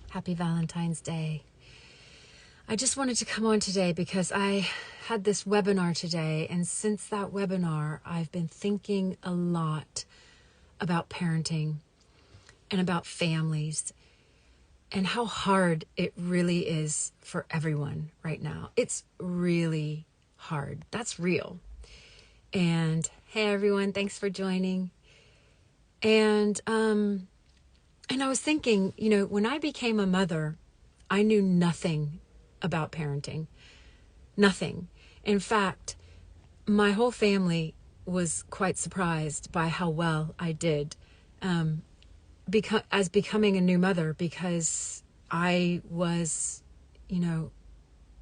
Happy Valentine's Day. I just wanted to come on today because I had this webinar today, and since that webinar, I've been thinking a lot about parenting and about families and how hard it really is for everyone right now. It's really hard. That's real. And hey everyone, thanks for joining. And I was thinking, when I became a mother, I knew nothing about parenting. Nothing. In fact, my whole family was quite surprised by how well I did as becoming a new mother, because I was,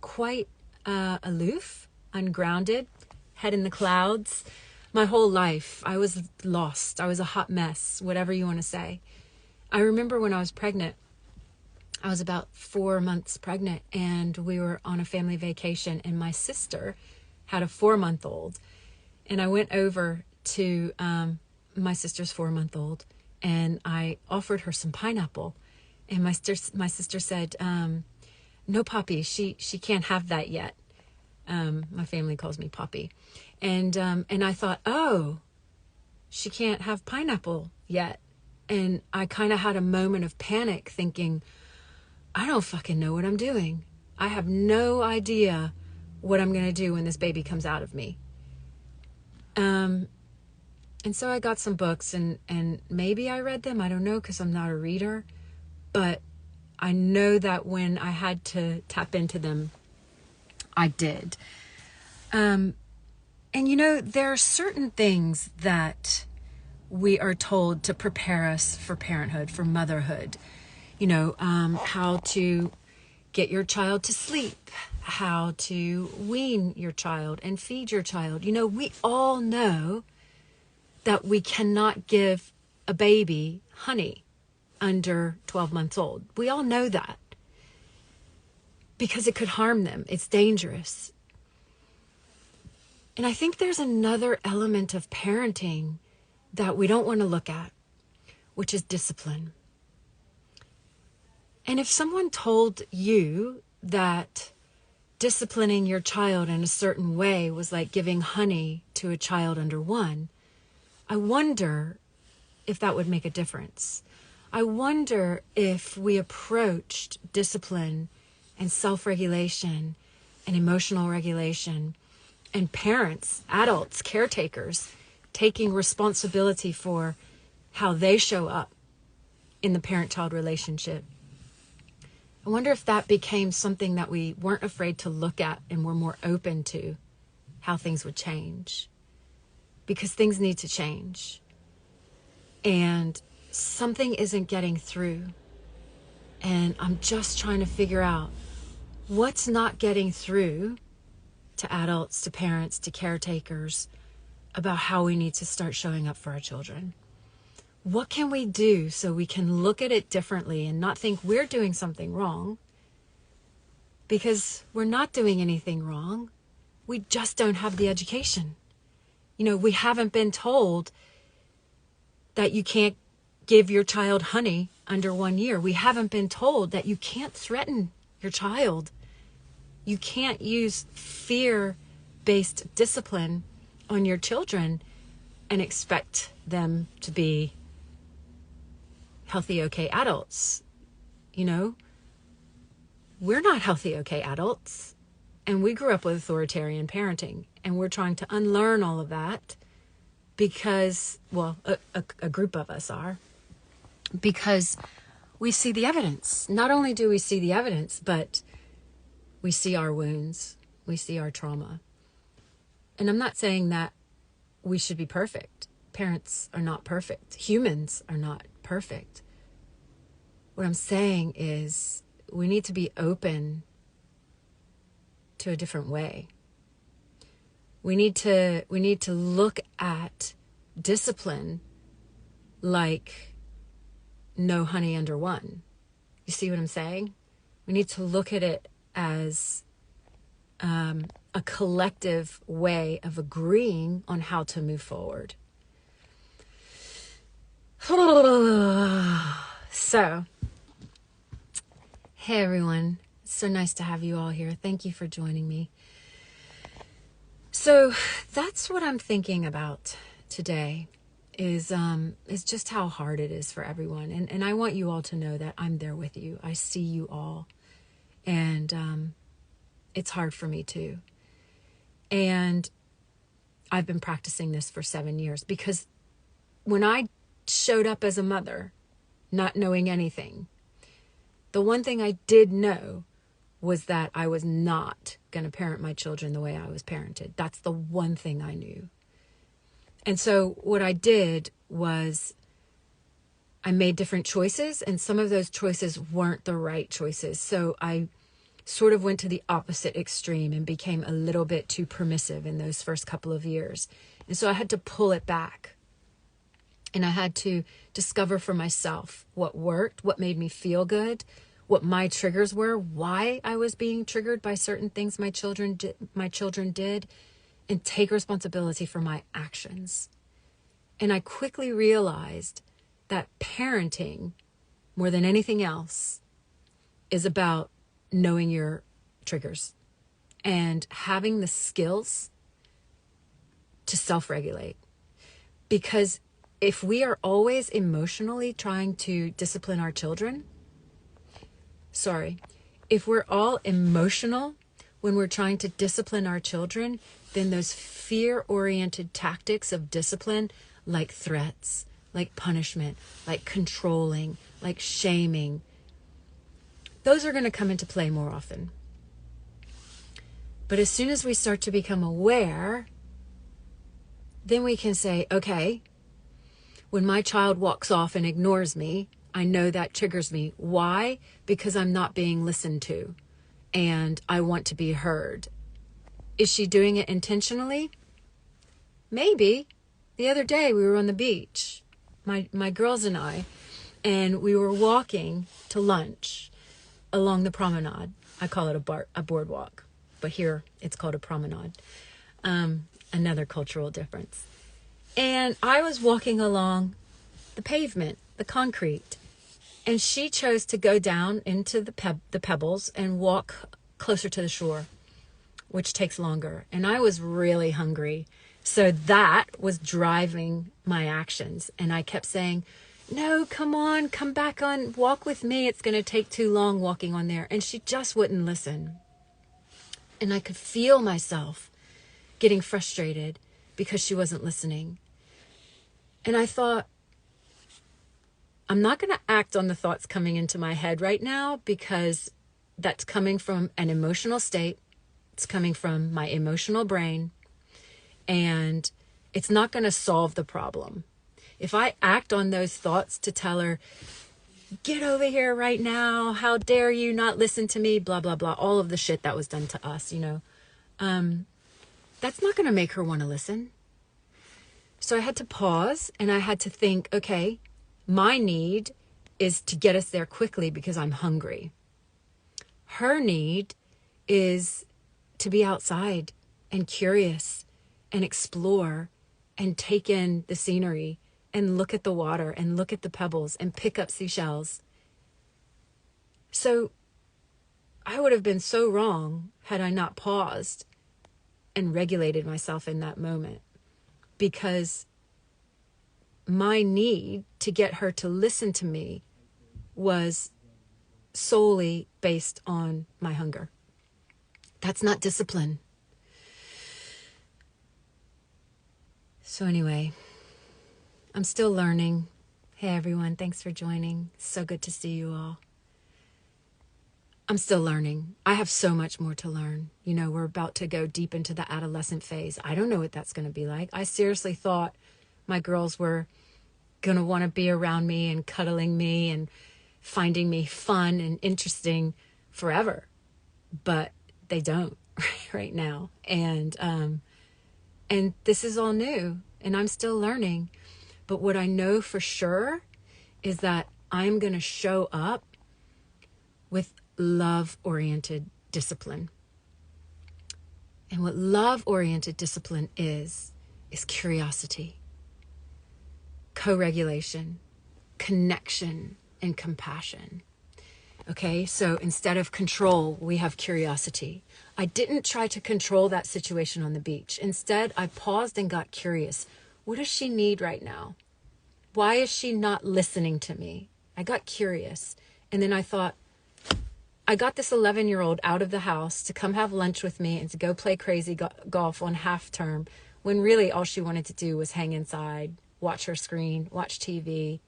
quite aloof, ungrounded, head in the clouds. My whole life, I was lost. I was a hot mess, whatever you want to say. I remember when I was pregnant, I was about 4 months pregnant, and we were on a family vacation, and my sister had a 4-month-old. And I went over to my sister's 4-month-old, and I offered her some pineapple. And my sister said, no, Poppy, she can't have that yet. My family calls me Poppy. And I thought, oh, she can't have pineapple yet. And I kind of had a moment of panic thinking, I don't fucking know what I'm doing. I have no idea what I'm going to do when this baby comes out of me. And so I got some books and maybe I read them. I don't know, because I'm not a reader. But I know that when I had to tap into them, I did. And there are certain things that we are told to prepare us for parenthood, for motherhood. How to get your child to sleep, how to wean your child and feed your child. We all know that we cannot give a baby honey under 12 months old. We all know that, because it could harm them. It's dangerous. And I think there's another element of parenting that we don't want to look at, which is discipline. And if someone told you that disciplining your child in a certain way was like giving honey to a child under 1, I wonder if that would make a difference. I wonder if we approached discipline and self-regulation and emotional regulation, and parents, adults, caretakers, taking responsibility for how they show up in the parent-child relationship. I wonder if that became something that we weren't afraid to look at and were more open to how things would change. Because things need to change. And something isn't getting through. And I'm just trying to figure out what's not getting through to adults, to parents, to caretakers, about how we need to start showing up for our children. What can we do so we can look at it differently and not think we're doing something wrong? Because we're not doing anything wrong. We just don't have the education. We haven't been told that you can't give your child honey under 1 year. We haven't been told that you can't threaten your child. You can't use fear-based discipline on your children and expect them to be healthy, okay adults. We're not healthy, okay adults. And we grew up with authoritarian parenting, and we're trying to unlearn all of that because, a group of us are, because we see the evidence. Not only do we see the evidence, but we see our wounds, we see our trauma. And I'm not saying that we should be perfect. Parents are not perfect. Humans are not perfect. What I'm saying is we need to be open to a different way. We need to look at discipline like no honey under 1. You see what I'm saying? We need to look at it as a collective way of agreeing on how to move forward. So Hey everyone, it's so nice to have you all here. Thank you for joining me. So that's what I'm thinking about today is just how hard it is for everyone. And I want you all to know that I'm there with you. I see you all. And it's hard for me too. And I've been practicing this for 7 years because when I showed up as a mother, not knowing anything, the one thing I did know was that I was not going to parent my children the way I was parented. That's the one thing I knew. And so what I did was I made different choices, and some of those choices weren't the right choices. So I sort of went to the opposite extreme and became a little bit too permissive in those first couple of years. And so I had to pull it back. And I had to discover for myself what worked, what made me feel good, what my triggers were, why I was being triggered by certain things my children did, and take responsibility for my actions. And I quickly realized that parenting, more than anything else, is about knowing your triggers and having the skills to self-regulate. Because if we are always emotionally trying to discipline our children, if we're all emotional when we're trying to discipline our children, then those fear-oriented tactics of discipline, like threats, like punishment, like controlling, like shaming, those are going to come into play more often. But as soon as we start to become aware, then we can say, okay, when my child walks off and ignores me, I know that triggers me. Why? Because I'm not being listened to and I want to be heard. Is she doing it intentionally? Maybe. The other day we were on the beach, my girls and I, and we were walking to lunch along the promenade. I call it a boardwalk, but here it's called a promenade. Another cultural difference. And I was walking along the pavement, the concrete, and she chose to go down into the pebbles and walk closer to the shore, which takes longer. And I was really hungry. So that was driving my actions. And I kept saying, no, come on, come back on, walk with me. It's going to take too long walking on there. And she just wouldn't listen. And I could feel myself getting frustrated because she wasn't listening. And I thought, I'm not going to act on the thoughts coming into my head right now because that's coming from an emotional state. It's coming from my emotional brain. And it's not going to solve the problem. If I act on those thoughts to tell her, get over here right now, how dare you not listen to me, blah, blah, blah, all of the shit that was done to us, that's not going to make her want to listen. So I had to pause and I had to think, okay, my need is to get us there quickly because I'm hungry. Her need is to be outside and curious and explore and take in the scenery and look at the water and look at the pebbles and pick up seashells. So I would have been so wrong had I not paused and regulated myself in that moment, because my need to get her to listen to me was solely based on my hunger. That's not discipline. So anyway, I'm still learning. Hey everyone, thanks for joining. So good to see you all. I'm still learning. I have so much more to learn. We're about to go deep into the adolescent phase. I don't know what that's going to be like. I seriously thought my girls were going to want to be around me and cuddling me and finding me fun and interesting forever. But they don't right now. And this is all new and I'm still learning. But what I know for sure is that I'm going to show up with love-oriented discipline. And what love-oriented discipline is curiosity, co-regulation, connection, and compassion. Okay, so instead of control, we have curiosity. I didn't try to control that situation on the beach. Instead, I paused and got curious. What does she need right now? Why is she not listening to me? I got curious. And then I thought, I got this 11-year-old out of the house to come have lunch with me and to go play crazy golf on half term, when really all she wanted to do was hang inside, watch her screen, watch TV,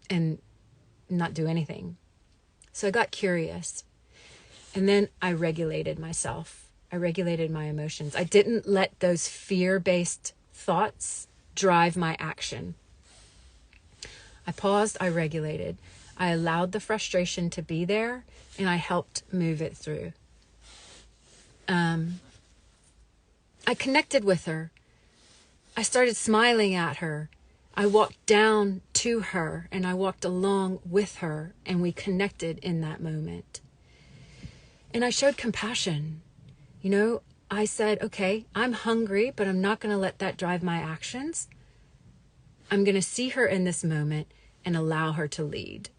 and not do anything. So I got curious. And then I regulated myself. I regulated my emotions. I didn't let those fear-based thoughts drive my action. I paused, I regulated. I allowed the frustration to be there, and I helped move it through. I connected with her. I started smiling at her. I walked down to her, and I walked along with her, and we connected in that moment. And I showed compassion. You know, I said, okay, I'm hungry, but I'm not going to let that drive my actions. I'm going to see her in this moment and allow her to lead.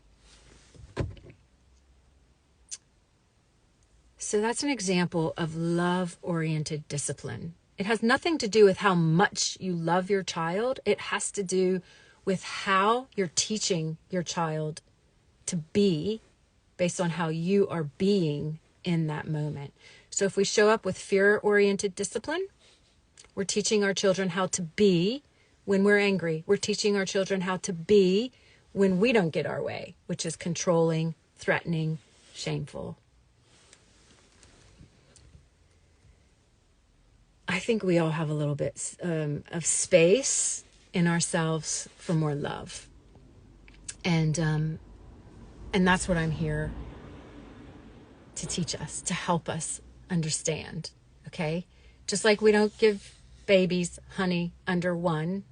So that's an example of love-oriented discipline. It has nothing to do with how much you love your child. It has to do with how you're teaching your child to be based on how you are being in that moment. So if we show up with fear-oriented discipline, we're teaching our children how to be when we're angry. We're teaching our children how to be when we don't get our way, which is controlling, threatening, shameful. I think we all have a little bit of space in ourselves for more love. And that's what I'm here to teach us, to help us understand, okay? Just like we don't give babies honey under 1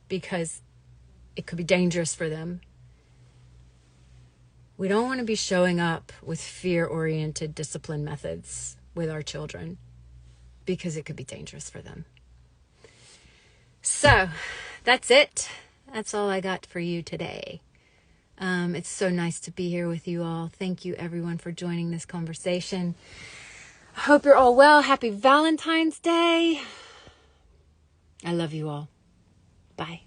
because it could be dangerous for them. We don't want to be showing up with fear-oriented discipline methods with our children because it could be dangerous for them. So that's it. That's all I got for you today. It's so nice to be here with you all. Thank you, everyone, for joining this conversation. I hope you're all well. Happy Valentine's Day. I love you all. Bye.